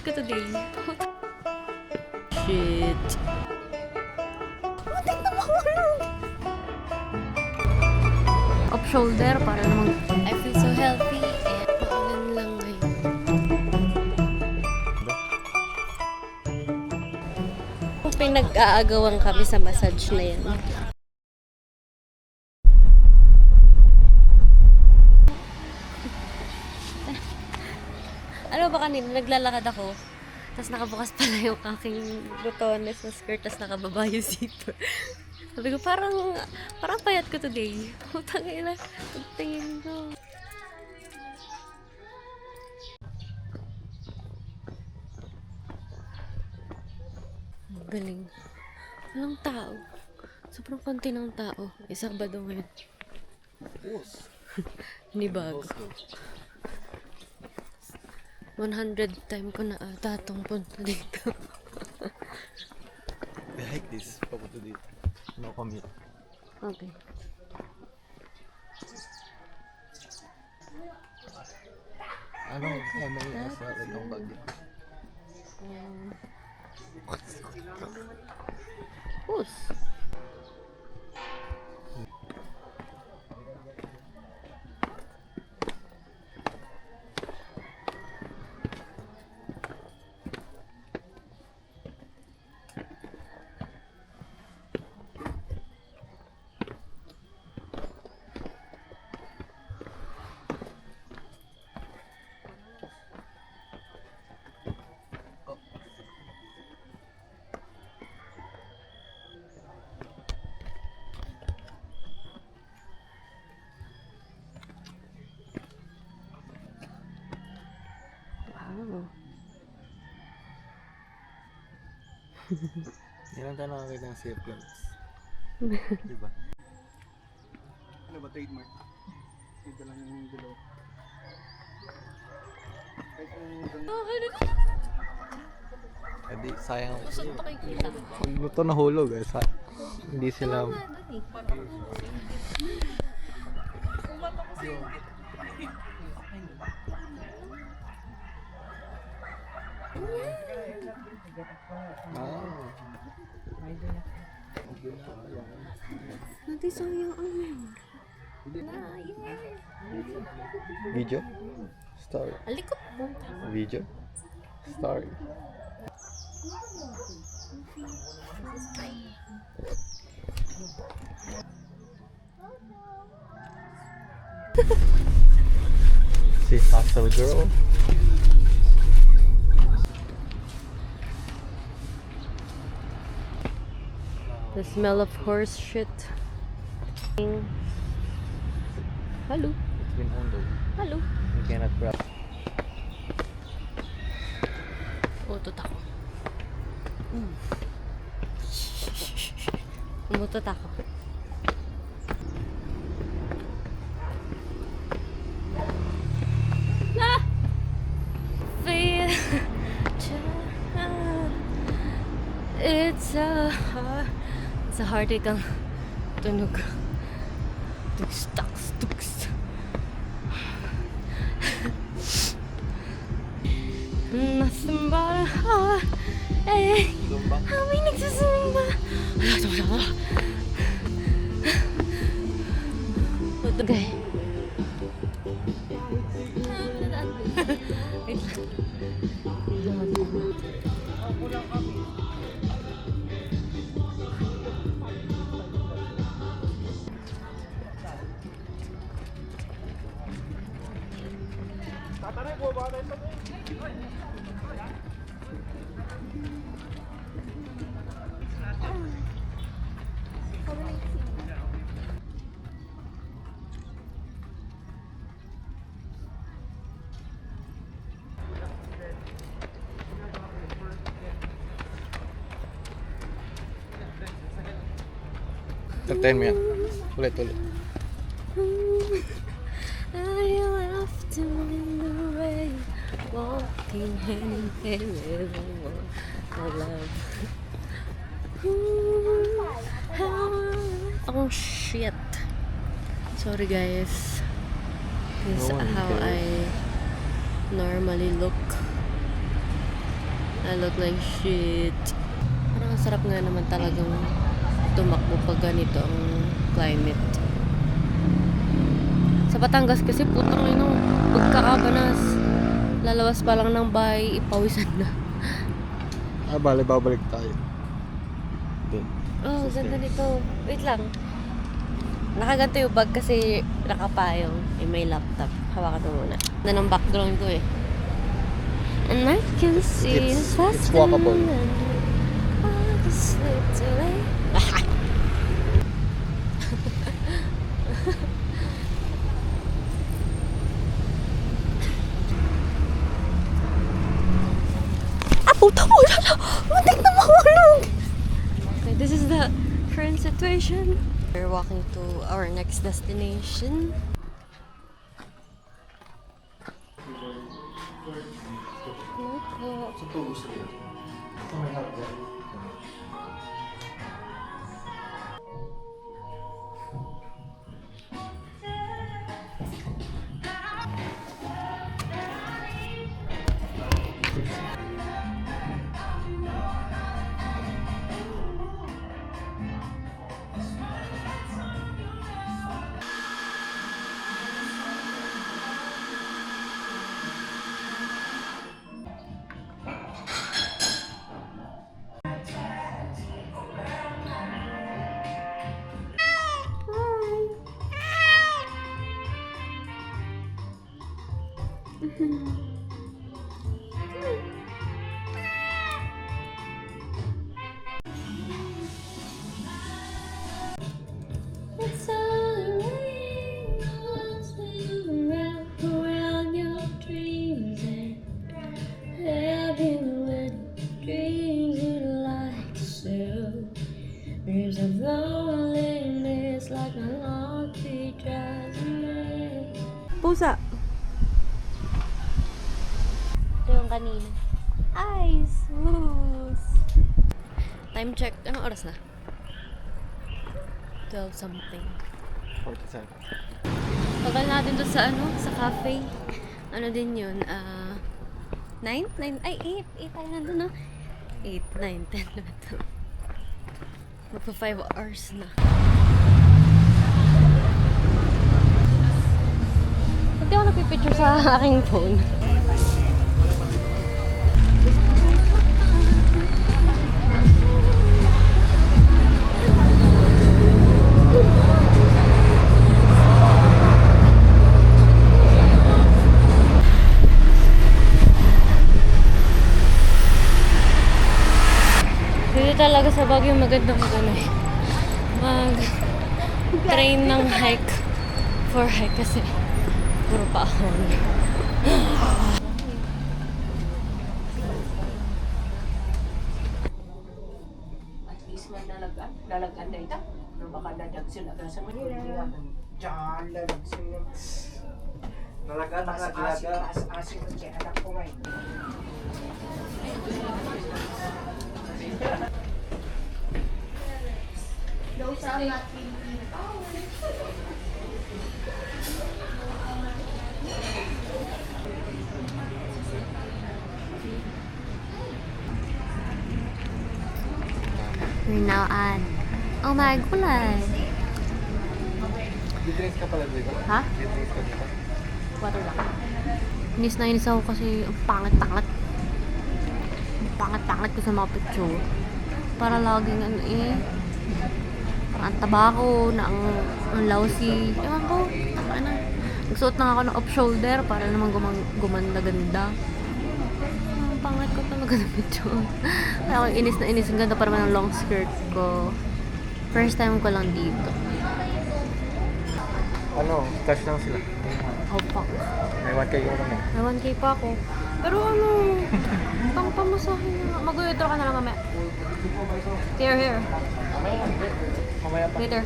payat ko today. Shit. Matik na mahulog. Up shoulder para namang I feel so healthy and maulan lang ngayon. Pinag-aagawan kami sa massage na yan. Ano ba kanina, naglalakad ako, tapos nakabukas pala yung aking botones na skirt, tapos nakababa yung zipper. Sabi ko, parang payat ko today. Utang ina, tingin ko. Galing. Walang tao. Sobrang konti ng tao. Sabado ngayon. Hindi bago. 100 time ko na ata itong punta dito. I like this. Papunta dito. No commute. Okay. Anong sa akin ng bagyo? Pus. Wow. Yan ang tanong ako ng safe plants. Diba? Ano ba trademark? Ito lang yung below. Kahit yung Hindi, sayang. Gusto ko pakikita. Huwag mo ito nahulog eh. Hindi sila... Nanti sayang ang memory. Video? Story. Alikot mo. Video? Story. Si Hustle Girl. The smell of horse shit. Hello. It's been handled. Hello. You cannot grab. Utot ako. Umutot ako. Ah! It's a heartache ang tunog. Tugs, tugs, tugs. Nothing but a heart. Eh, kami nagsasumba. Okay. Wait lang. Tertain mo yan. Ulit. I left him in the rain, walking hand in hand with a woman I love. Oh shit. Sorry guys. This is No one how cares. I normally look. I look like shit. Parang ang sarap nga naman talagang tumakbo pag ganito ang climate. Sa Batangas kasi putang ino, pagkakabanas. Lalawas pa lang ng bahay, ipawisan na. Bale, babalik tayo. Dun. Oh, ganda nito. Wait lang. Nakaganto yung bag kasi nakapayong. May laptop. Hawakan mo muna. Ganda ng background ko eh. And I can see It's walkable. Puta mo! Muntik na mahulog! Okay, this is the current situation. We're walking to our next destination. It's all around your dreams and everyone dreams you like to sell. Dreams of loneliness like a heartbeat drives me. Pusa! Ito yung kanina. Ay, smooth! Time check. Anong oras na? 12 something. 47. Tagal natin doon sa sa cafe. Ano din yun? 9? 9? Ay, 8. 8 tayo nandun, no? 8, 9, 10, 11. Magpa 5 hours na. Hindi ako nagpipicture sa aking phone. Talaga sa Baguio magandang mag-train ng hike for hike kasi puro pa ahon. At least nga lalagan na ito. Pero baka dadag sila ka sa Manila. Diyan, lalag sila. Nalaga, nakalaga. Asin ko siya, anak ko ngayon. We're now on. Oh my gulay. Drinks ka pala dito? Ha? Drinks ka dito? Water lang. Inis na inis ako kasi ang pangat-pangat. Ang pangat-pangat ko sa mga picture. Para laging parang ang taba ko na ang lousy. Ewan ko, tama na. Nagsuot lang ako ng off-shoulder para naman gumanda-ganda. Ang pangat ko talaga ng picture. Kaya ako inis na inis. Ang ganda pa naman ng long skirt ko. First time ko lang dito. Cash lang sila. Oh, fuck. May 1K ko naman. May 1K pa ako. Pero pang pamasahin na. Mag-withdraw ka na lang mamaya. Here. Mamaya pa. Later.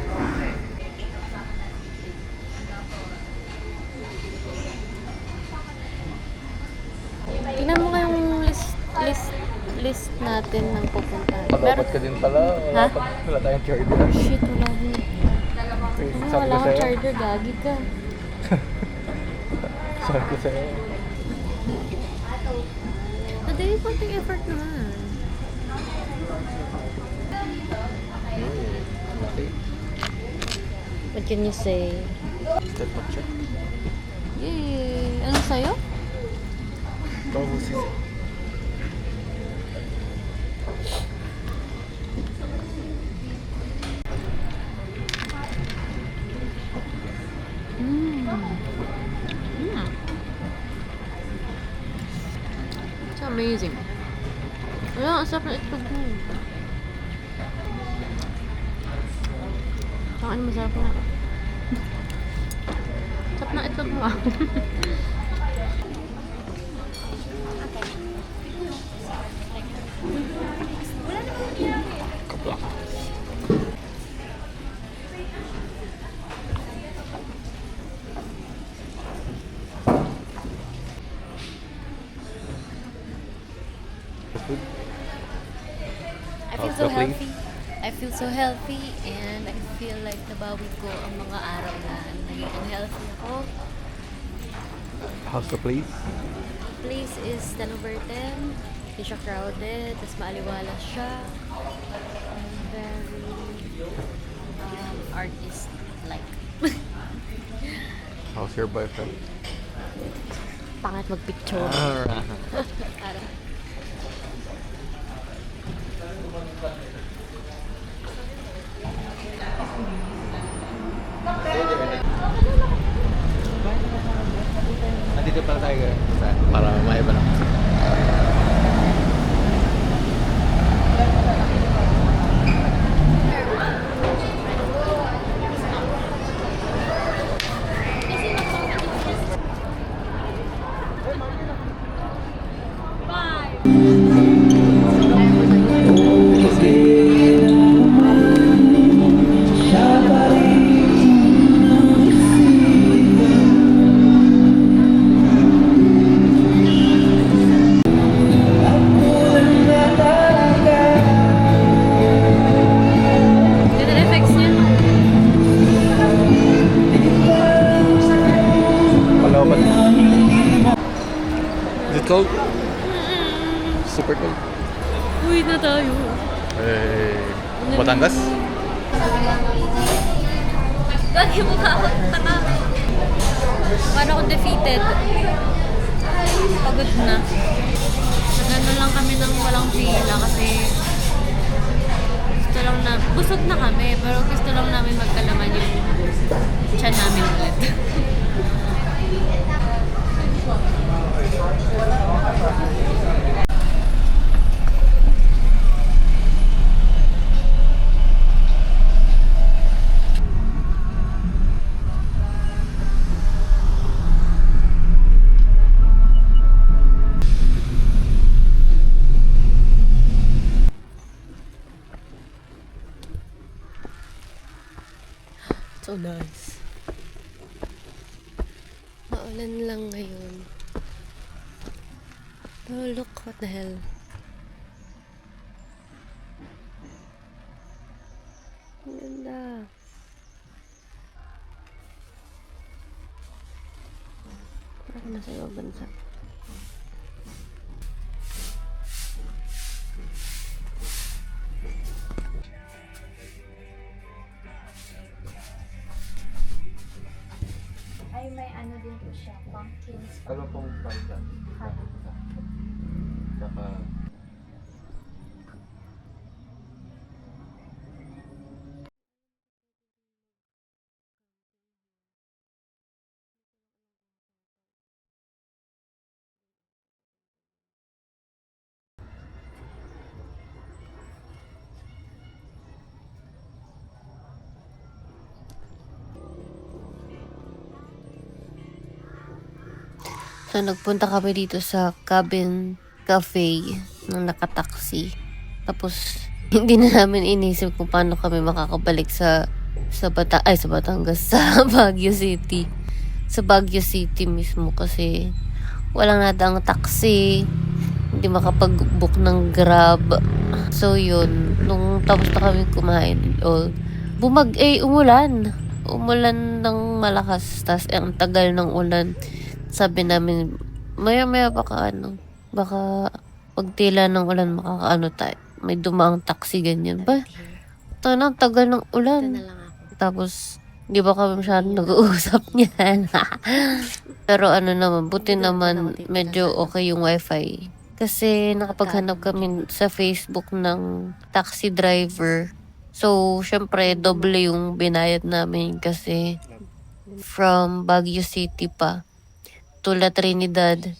Tingnan mo kayong list natin ng pupuntahan. Pag-abot ka din pala. Ha? Wala tayong charger. Shit, wala din. Sabi Wala ko kang sa'yo. charger, gagi ka. Sabi ko sa'yo. Hindi, konting effort naman. Okay. What can you say? Step matcha. Yay! Ano sa'yo? Tofu sisig. It's amazing. Wala, ang sarap na itlog mo. Saka ano masarap na. Sarap na itlog mo ah. Kaplak. Food. I feel How's so the place? healthy. I feel so healthy and I feel like nabawi ko ang mga araw na naging unhealthy ako. How's the place? Place is 10 over 10. Hindi siya crowded. Tapos maaliwalas siya. And very artist-like. How's your boyfriend? Pangat magpicture. Parang Nandito pala tayo para maiba lang. yun ang effects niya. Palawan. Is it cold? Super cold. Uwi na tayo. Eh, Batangas? Lagi mukha ako tanga. Paano ako defeated? Pagod na. Nagano lang kami ng walang pila kasi gusto lang na, busog na kami pero gusto lang namin magkalaman yung tiyan namin ulit. So nice. Maulan lang ngayon. Oh, look, what the hell. Ang ganda. Parang nasa ibang bansa. Ay, may ano din po siya, pumpkin spice. Ano pong palda? Saka... So, nagpunta kami dito sa Cabin Cafe ng nakataksi. Tapos, hindi na namin inisip kung paano kami makakabalik sa Batangas, sa Baguio City. Sa Baguio City mismo kasi walang nadang taxi. Hindi makapag-book ng Grab. So, yun. Nung tapos na kami kumain, umulan. Umulan ng malakas. Tas, ang tagal ng ulan. Sabi namin, maya-maya baka pag tila ng ulan makakaano tayo. May dumaang taxi ganyan. Ba? Ito na, tagal ng ulan. Tapos, di ba kami masyadong nag-uusap niyan? Pero ano naman, buti naman medyo okay yung wifi. Kasi nakapaghanap kami sa Facebook ng taxi driver. So, syempre, doble yung binayad namin kasi from Baguio City pa to La Trinidad.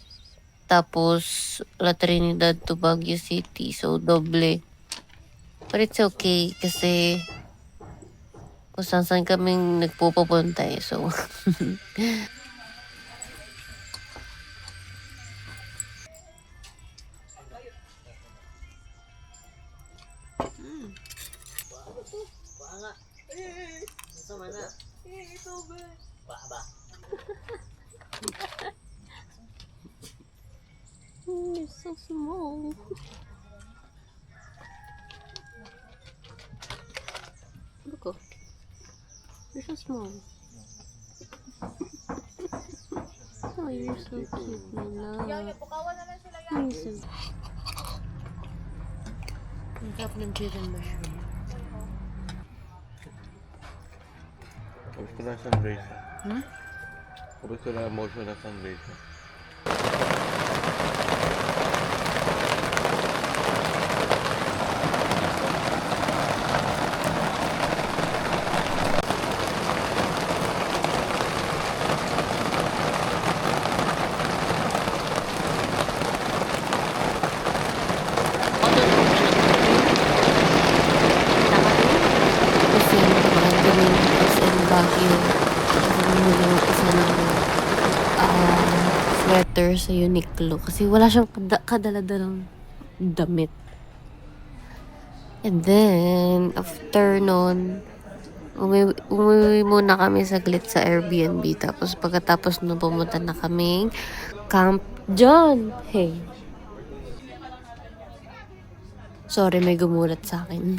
Tapos, La Trinidad to Baguio City. So, doble. But it's okay kasi kung saan kaming nagpupunta eh. So, you're so small. Look, oh. You're so small. Oh, you're so cute, my love. You're so... Ang sarap ng chicken mushroom. Tapos ko na sunrise. Hmm? Tapos ko na emotion na sunrise. Kasi magaling sa Baguio. Bumili ako isa ng sweater sa Uniqlo. Kasi wala siyang kadaladalang damit. And then, after nun, umuwi muna kami saglit sa Airbnb. Tapos pagkatapos nun, pumunta na kaming Camp John. Hey. Sorry, may gumulat sa akin.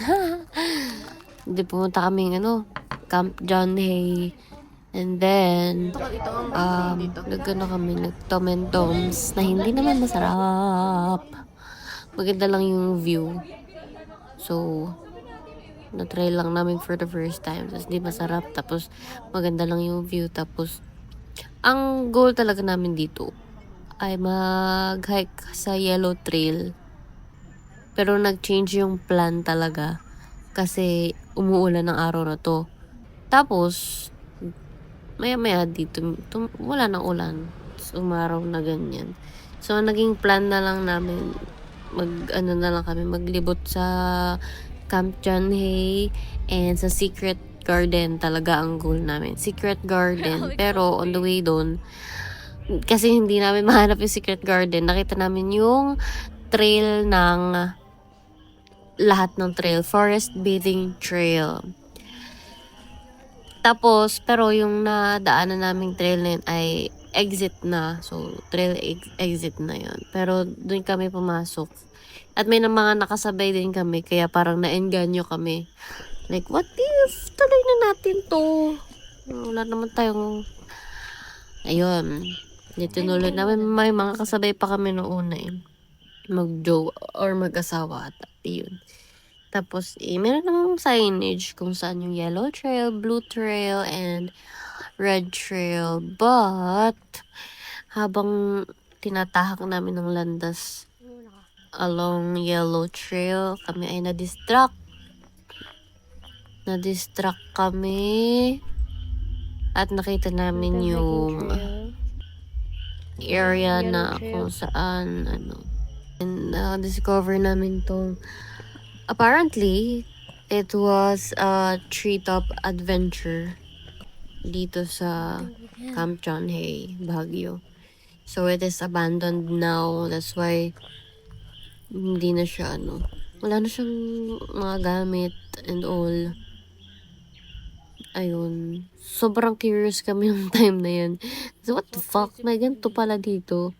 Hindi, pumunta kaming Camp John Hay. And then, nag-Tom and Toms na hindi naman masarap. Maganda lang yung view. So, na-try lang namin for the first time. Tapos, di masarap. Tapos, maganda lang yung view. Tapos, ang goal talaga namin dito ay mag-hike sa Yellow Trail. Pero nag-change yung plan talaga kasi umuulan ng araw na to. Tapos, maya-maya dito, wala nang ulan. Umaraw na ganyan. So, ang naging plan na lang namin, maglibot sa Camp John Hay and sa Secret Garden talaga ang goal namin. Secret Garden. Pero, on the way doon, kasi hindi namin mahanap yung Secret Garden, nakita namin yung trail ng lahat ng trail. Forest Bathing Trail. Tapos, pero yung nadaanan naming trail na yun ay exit na. So, trail exit na yun. Pero, doon kami pumasok. At may mga nakasabay din kami. Kaya parang naengganyo kami. Like, what if tuloy na natin to? Wala naman tayong... Ayun. Dito nuloy namin. May mga kasabay pa kami noong una eh. Mag-jowa or mag-asawa. At yun. Tapos, meron namang signage kung saan yung yellow trail, blue trail, and red trail. But, habang tinatahak namin ng landas along yellow trail, kami ay na-distract. Na-distract kami. At nakita namin yung area na kung saan, and discover namin tong apparently, it was a treetop adventure dito sa Camp John Hay, Baguio. So, it is abandoned now. That's why, hindi na siya, wala na siyang mga gamit and all. Ayun. Sobrang curious kami yung time na yan. So, what the fuck? May ganito pala dito.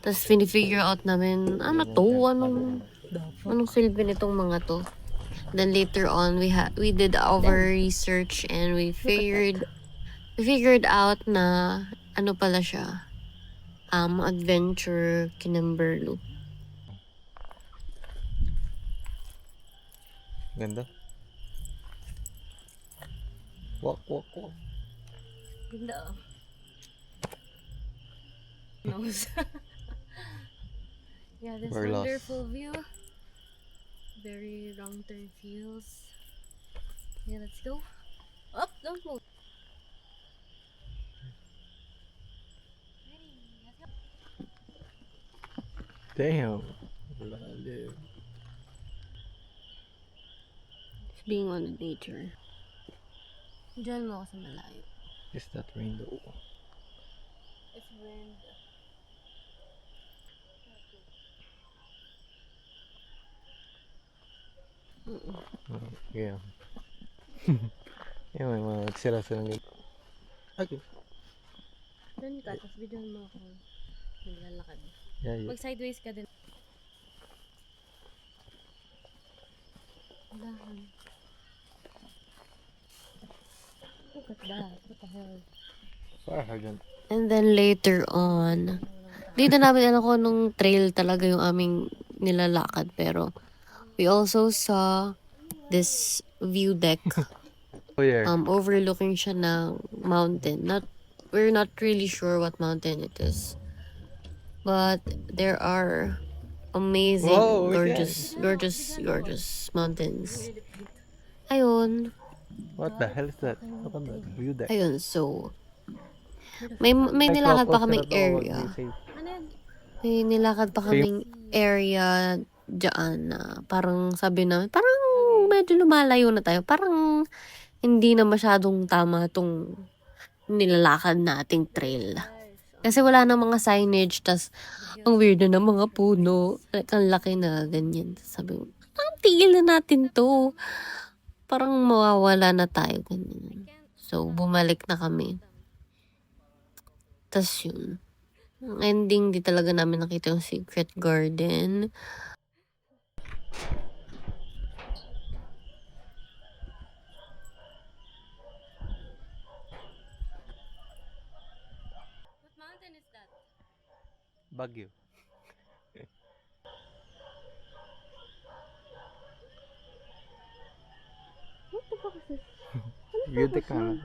Tapos, finifigure out namin, anong silbi nitong mga to. Then later on, we did our research and we figured out na pala siya. Adventure Kinamberlu. Ganda. Walk, walk, walk. Ganda oh. Nose. Yeah, this We're lost. wonderful view. Very wrong turn feels. Yeah, let's go. Up, don't move. Ready, let's go. Damn. Lalim. It's being one with nature. Diyan mo ako sa malayo. Is that rainbow? It's wind. Yeah. Yeah, may mga sila-silang ganito. Okay. Doon ka, tapos bidyon mo ako. Naglalakad. Yeah, yeah. Mag sideways ka din. Dahan. Look at that. What the hell? Fire hydrant. And then later on, dito namin alam ko nung trail talaga yung aming nilalakad. Pero we also saw this view deck. Oh yeah. Overlooking siya ng mountain. We're not really sure what mountain it is. But there are amazing, Whoa, gorgeous mountains. Ayun. What the hell is that? What on the view deck? Ayun, so may nilakad pa kaming area. May nilakad pa kaming area dyan na parang sabi namin, parang medyo lumalayo na tayo. Parang hindi na masyadong tama tong nilalakad nating trail. Kasi wala na mga signage, tas ang weird na ng mga puno. Like, ang laki na ganyan. Sabi ko, tigil na natin to. Parang mawawala na tayo. Ganyan. So, bumalik na kami. Tas yun. Ang ending, di talaga namin nakita yung secret garden. What mountain is that? Baguio. What the fuck is this? View deck na.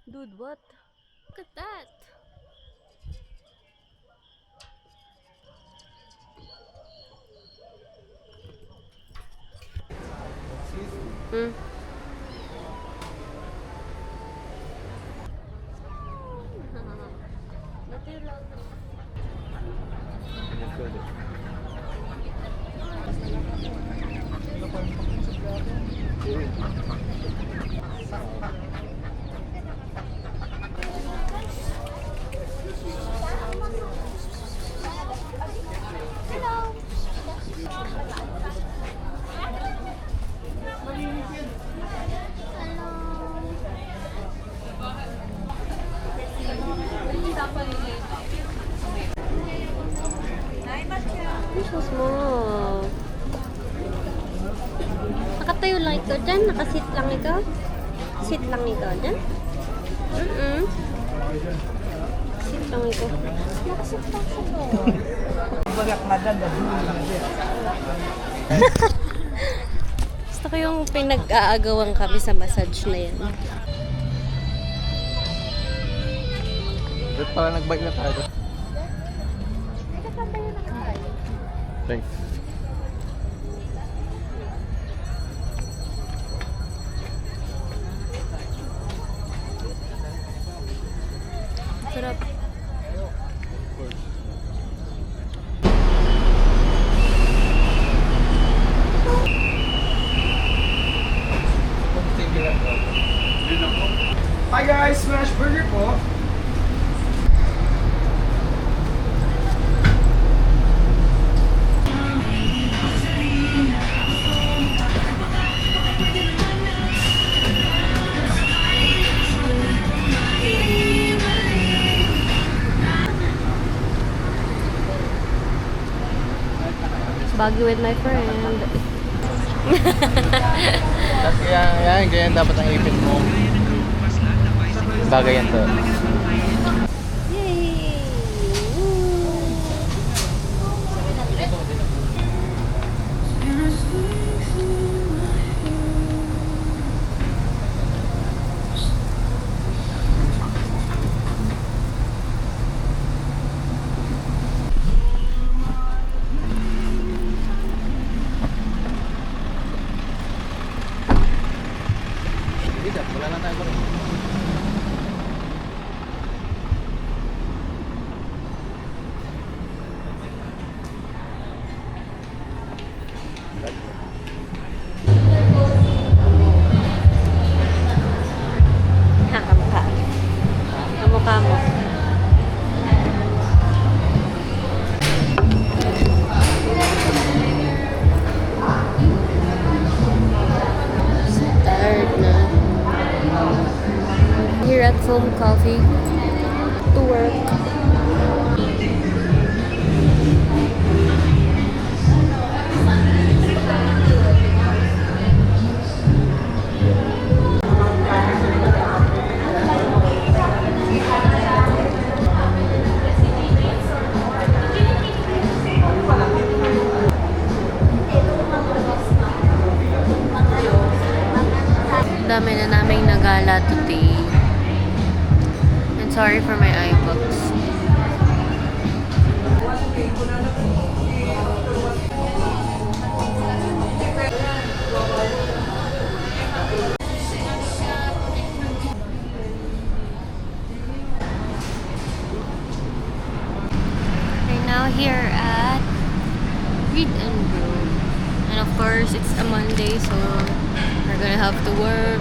Dude, what? Look at that. Hmm. This so small. Nakatayo lang ikaw dyan? Nakasit lang ikaw? Sit lang ikaw dyan? Sit lang ikaw. Nakasit lang sa loob. Gusto ko yung pinag-aagawan kami sa massage na yan. Ba't pala nag-bike na tayo? Thanks. Sarap. Hi guys, Smash Burger po. Baguio with my friend. Tapos ganyan dapat ang ipin mo. Bagay yan to. Yay! coffee to work. Dami na naming nagala today. And sorry for my eyebugs. We're now here at Read and Brew. And of course, it's a Monday, so we're gonna have to work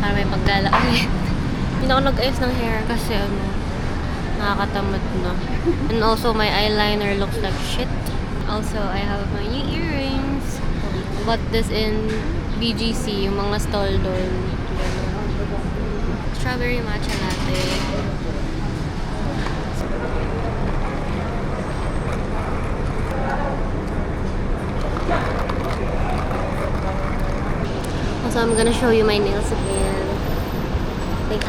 para may paggala ulit. Hindi na ako nag-ayos ng hair kasi nakakatamad na. And also, my eyeliner looks like shit. Also, I have my new earrings. Bought this in BGC, yung mga stall doon. Strawberry matcha latte. So I'm gonna show you my nails again. Like,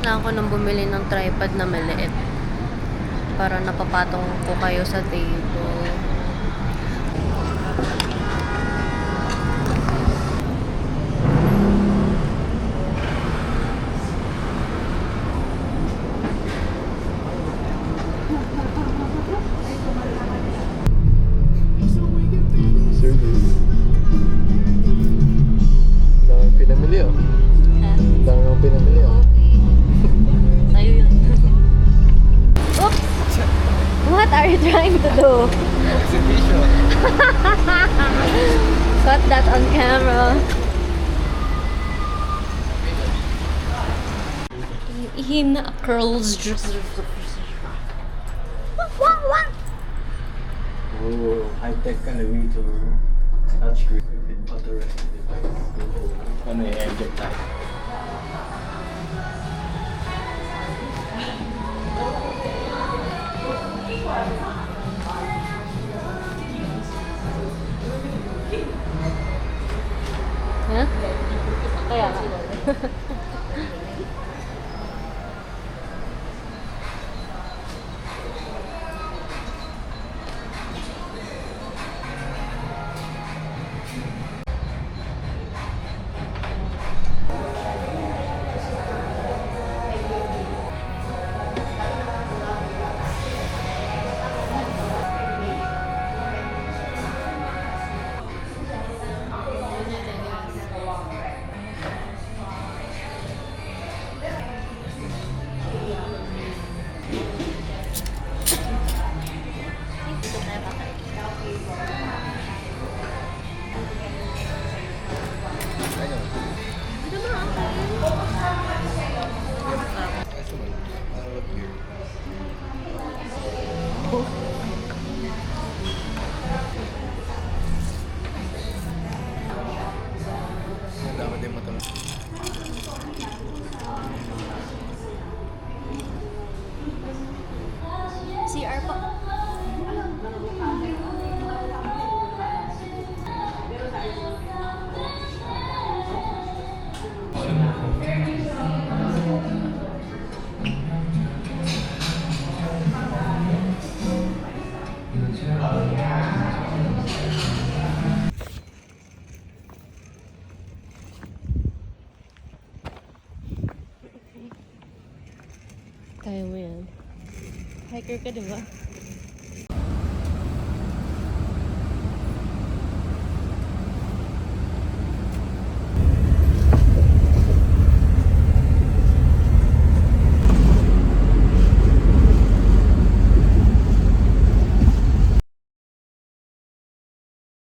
Kailangan ko nang bumili ng tripod na maliit para napapatong ko kayo sa table. Service. Dami pinamili oh. Dami akong pinamili oh. Sa'yo yun. Oops! What are you trying to do? Exhibition. Got that on camera. In curls. Oh, high-tech elevator. Touchscreen with authorized device. Ano yung eject type? Huh? Kaya nga. Dapat din matulog. CR po. Kaya mo yan. Hiker ka, di ba?